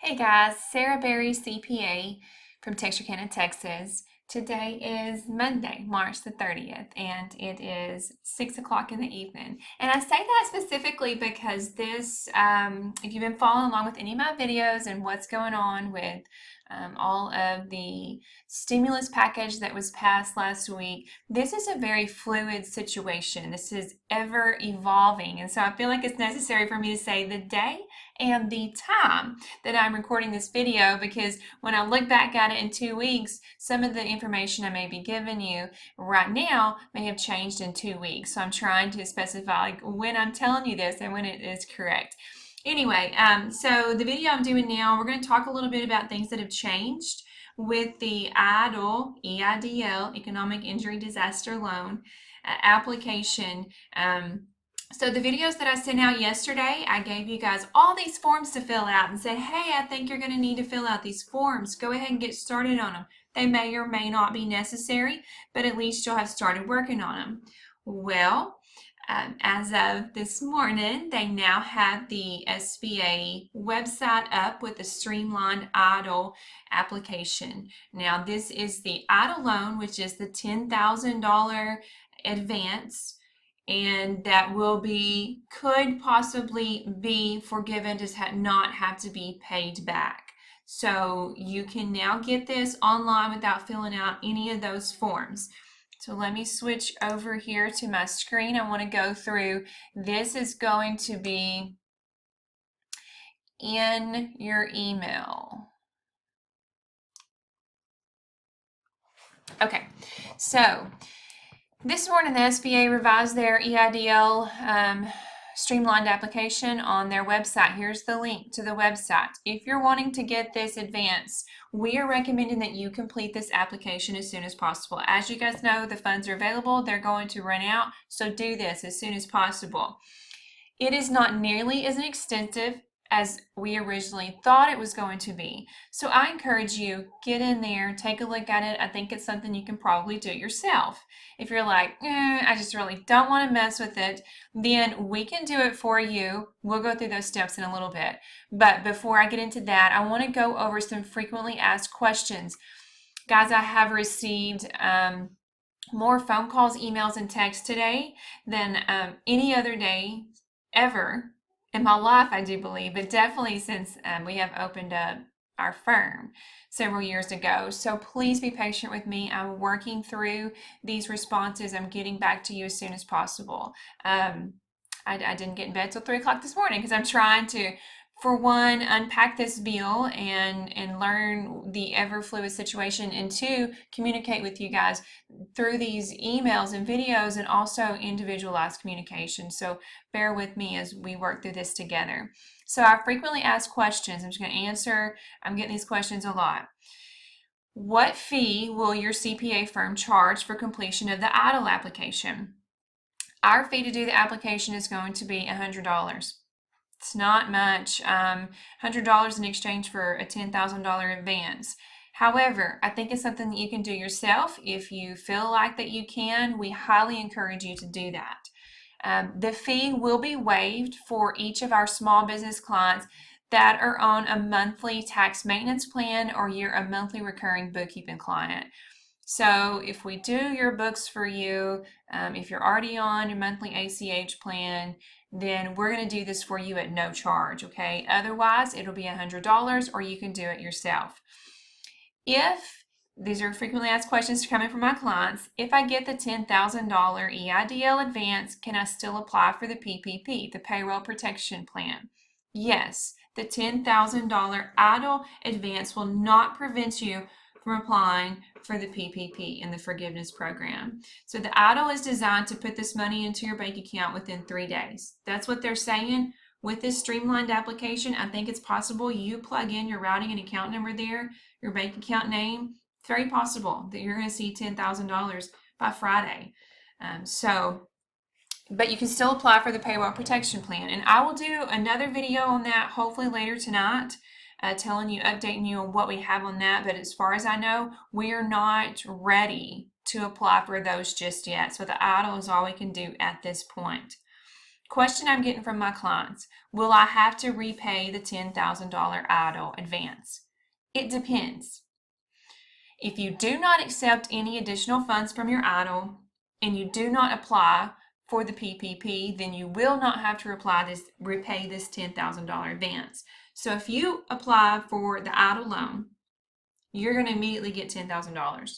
Hey guys, Sarah Berry, CPA from Texarkana, Texas. Today is Monday, March the 30th, and it is 6 o'clock in the evening. And I say that specifically because if you've been following along with any of my videos and what's going on with all of the stimulus package that was passed last week, this is a very fluid situation. This is ever evolving. And so I feel like it's necessary for me to say the day and the time that I'm recording this video, because when I look back at it in 2 weeks, some of the information I may be giving you right now may have changed in 2 weeks. So I'm trying to specify when I'm telling you this and when it is correct. Anyway, so the video I'm doing now, we're going to talk a little bit about things that have changed with the EIDL, Economic Injury Disaster Loan application. So the videos that I sent out yesterday, I gave you guys all these forms to fill out and said, hey, I think you're going to need to fill out these forms. Go ahead and get started on them. They may or may not be necessary, but at least you'll have started working on them. Well, as of this morning, they now have the SBA website up with the Streamlined EIDL application. Now, this is the EIDL loan, which is the $10,000 advance, and that could possibly be forgiven, does not have to be paid back. So you can now get this online without filling out any of those forms. So let me switch over here to my screen. I want to go through. This is going to be in your email. Okay, so this morning the SBA revised their EIDL Streamlined Application on their website. Here's the link to the website. If you're wanting to get this advance, we are recommending that you complete this application as soon as possible. As you guys know, the funds are available. They're going to run out, so do this as soon as possible. It is not nearly as extensive as we originally thought it was going to be. So I encourage you, get in there, take a look at it. I think it's something you can probably do yourself. If you're like, I just really don't want to mess with it, then we can do it for you. We'll go through those steps in a little bit. But before I get into that, I want to go over some frequently asked questions. Guys, I have received more phone calls, emails, and texts today than any other day ever in my life, I do believe, but definitely since we have opened up our firm several years ago. So please be patient with me. I'm working through these responses. I'm getting back to you as soon as possible. I didn't get in bed till 3 o'clock this morning because I'm trying to, for one, unpack this bill and learn the ever fluid situation, and two, communicate with you guys through these emails and videos and also individualized communication. So bear with me as we work through this together. So our frequently asked questions, I'm just going to answer. I'm getting these questions a lot. What fee will your CPA firm charge for completion of the EIDL application? Our fee to do the application is going to be $100. It's not much, $100 in exchange for a $10,000 advance. However, I think it's something that you can do yourself. If you feel like that you can, we highly encourage you to do that. The fee will be waived for each of our small business clients that are on a monthly tax maintenance plan or you're a monthly recurring bookkeeping client. So if we do your books for you, if you're already on your monthly ACH plan, then we're going to do this for you at no charge, okay? Otherwise, it'll be $100 or you can do it yourself. These are frequently asked questions coming from my clients. If I get the $10,000 EIDL advance, can I still apply for the PPP, the Payroll Protection Plan? Yes, the $10,000 EIDL advance will not prevent you from applying for the PPP in the forgiveness program. So the EIDL is designed to put this money into your bank account within 3 days. That's what they're saying. With this streamlined application, I think it's possible you plug in your routing and account number there, your bank account name. It's very possible that you're going to see $10,000 by Friday. But you can still apply for the payroll protection plan. And I will do another video on that hopefully later tonight, updating you on what we have on that. But as far as I know, we are not ready to apply for those just yet. So the EIDL is all we can do at this point. Question I'm getting from my clients: will I have to repay the $10,000 EIDL advance? It depends. If you do not accept any additional funds from your EIDL and you do not apply for the PPP, then you will not have to repay this $10,000 advance. So if you apply for the EIDL loan, you're going to immediately get $10,000.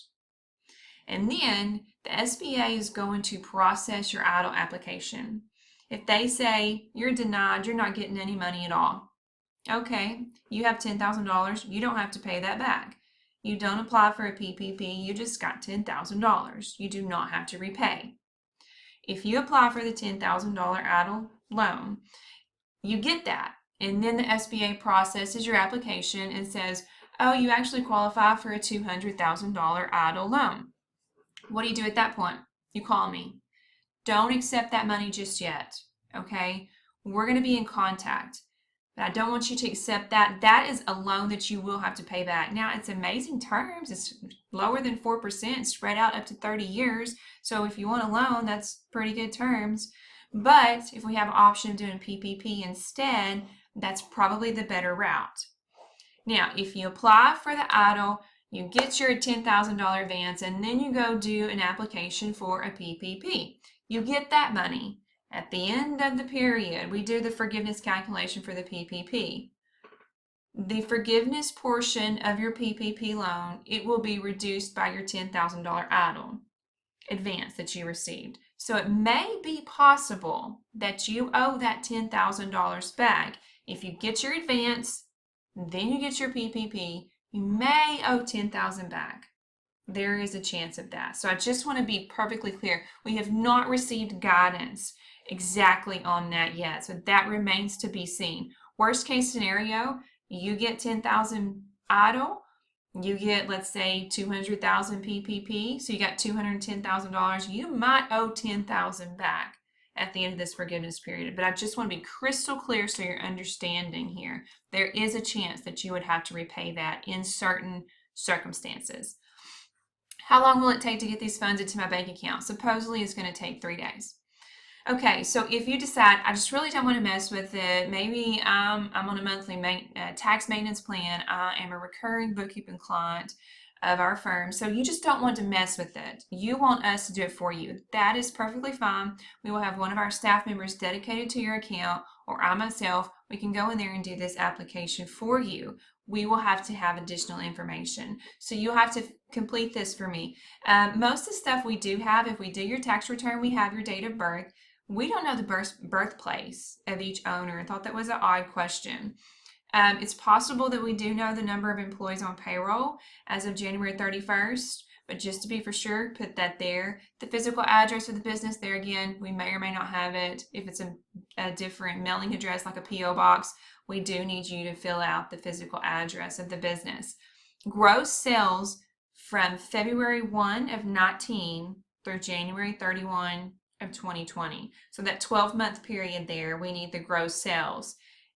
And then the SBA is going to process your EIDL application. If they say you're denied, you're not getting any money at all. Okay, you have $10,000, you don't have to pay that back. You don't apply for a PPP, you just got $10,000. You do not have to repay. If you apply for the $10,000 EIDL loan, you get that. And then the SBA processes your application and says, oh, you actually qualify for a $200,000 EIDL loan. What do you do at that point? You call me. Don't accept that money just yet, okay? We're going to be in contact, but I don't want you to accept that. That is a loan that you will have to pay back. Now, it's amazing terms. It's lower than 4%, spread out up to 30 years. So if you want a loan, that's pretty good terms. But if we have an option of doing PPP instead, that's probably the better route. Now, if you apply for the EIDL, you get your $10,000 advance, and then you go do an application for a PPP. You get that money. At the end of the period, we do the forgiveness calculation for the PPP. The forgiveness portion of your PPP loan, it will be reduced by your $10,000 EIDL advance that you received. So it may be possible that you owe that $10,000 back. If you get your advance, then you get your PPP, you may owe $10,000 back. There is a chance of that. So I just want to be perfectly clear. We have not received guidance exactly on that yet. So that remains to be seen. Worst case scenario, you get $10,000 EIDL, you get, let's say, $200,000 PPP, so you got $210,000. You might owe $10,000 back at the end of this forgiveness period. But I just want to be crystal clear so you're understanding here. There is a chance that you would have to repay that in certain circumstances. How long will it take to get these funds into my bank account? Supposedly it's going to take 3 days. Okay, so if you decide, I just really don't want to mess with it, maybe I'm on a monthly tax maintenance plan, I am a recurring bookkeeping client of our firm, so you just don't want to mess with it. You want us to do it for you. That is perfectly fine. We will have one of our staff members dedicated to your account, or I myself, we can go in there and do this application for you. We will have to have additional information. So you'll have to complete this for me. Most of the stuff we do have, if we do your tax return, we have your date of birth. We don't know the birthplace of each owner. I thought that was an odd question. It's possible that we do know the number of employees on payroll as of January 31st, but just to be for sure, put that there. The physical address of the business, there again, we may or may not have it. If it's a different mailing address like a P.O. box, we do need you to fill out the physical address of the business. Gross sales from February 1 of 19 through January 31 of 2020. So that 12-month period there, we need the gross sales.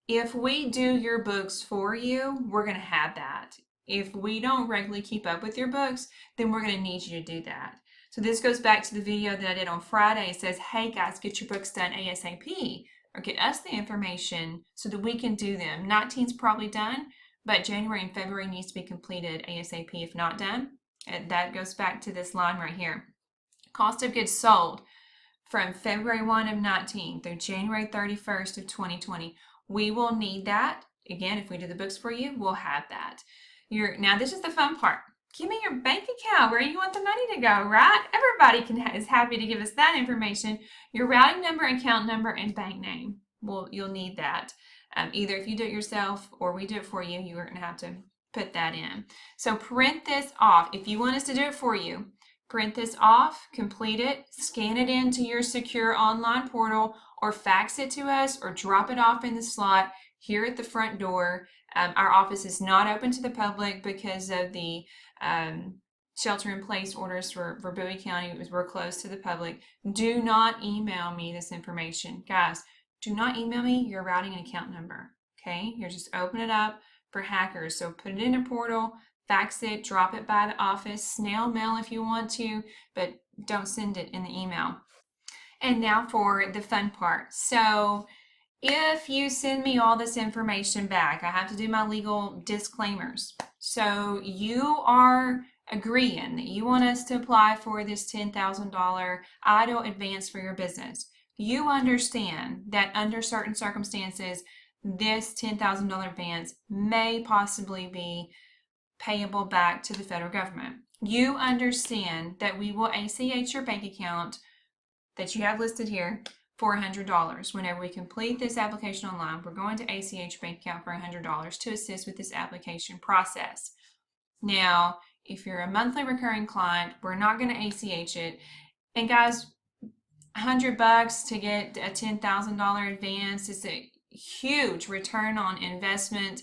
If we do your books for you, we're going to have that. If we don't regularly keep up with your books, then we're going to need you to do that. So this goes back to the video that I did on Friday. It says, hey guys, get your books done ASAP, or get us the information so that we can do them. 19's probably done, but January and February needs to be completed ASAP if not done. And that goes back to this line right here. Cost of goods sold from February 1 of 19 through January 31st of 2020. We will need that. Again, if we do the books for you, we'll have that. Now this is the fun part. Give me your bank account, where you want the money to go, right? Everybody is happy to give us that information. Your routing number, account number, and bank name. Well, you'll need that. Either if you do it yourself or we do it for you, you're going to have to put that in. So print this off. If you want us to do it for you, print this off, complete it, scan it into your secure online portal, or fax it to us, or drop it off in the slot here at the front door. Our office is not open to the public because of the shelter-in-place orders for Bowie County. We're closed to the public. Do not email me this information. Guys, do not email me your routing and account number, okay? You're just open it up for hackers. So put it in a portal, fax it, drop it by the office, snail mail if you want to, but don't send it in the email. And now for the fun part. So if you send me all this information back, I have to do my legal disclaimers. So you are agreeing that you want us to apply for this $10,000 EIDL advance for your business. You understand that under certain circumstances, this $10,000 advance may possibly be payable back to the federal government. You understand that we will ACH your bank account that you have listed here for $100. Whenever we complete this application online, we're going to ACH bank account for $100 to assist with this application process. Now, if you're a monthly recurring client, we're not going to ACH it. And guys, $100 to get a $10,000 advance is a huge return on investment.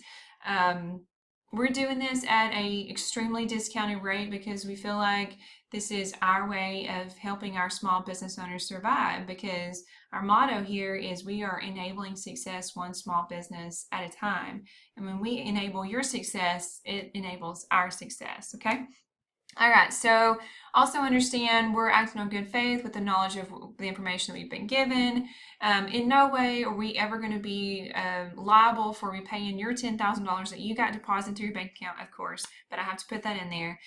We're doing this at a extremely discounted rate because we feel like this is our way of helping our small business owners survive, because our motto here is we are enabling success one small business at a time. And when we enable your success, it enables our success, okay? All right, so also understand we're acting on good faith with the knowledge of the information that we've been given. In no way are we ever going to be liable for repaying your $10,000 that you got deposited through your bank account, of course, but I have to put that in there.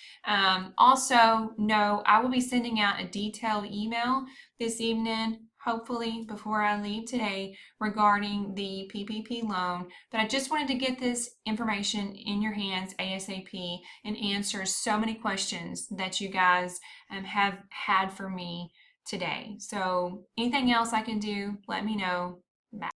Also, no, I will be sending out a detailed email this evening, hopefully before I leave today, regarding the PPP loan. But I just wanted to get this information in your hands ASAP and answer so many questions that you guys have had for me today. So anything else I can do, let me know. Bye.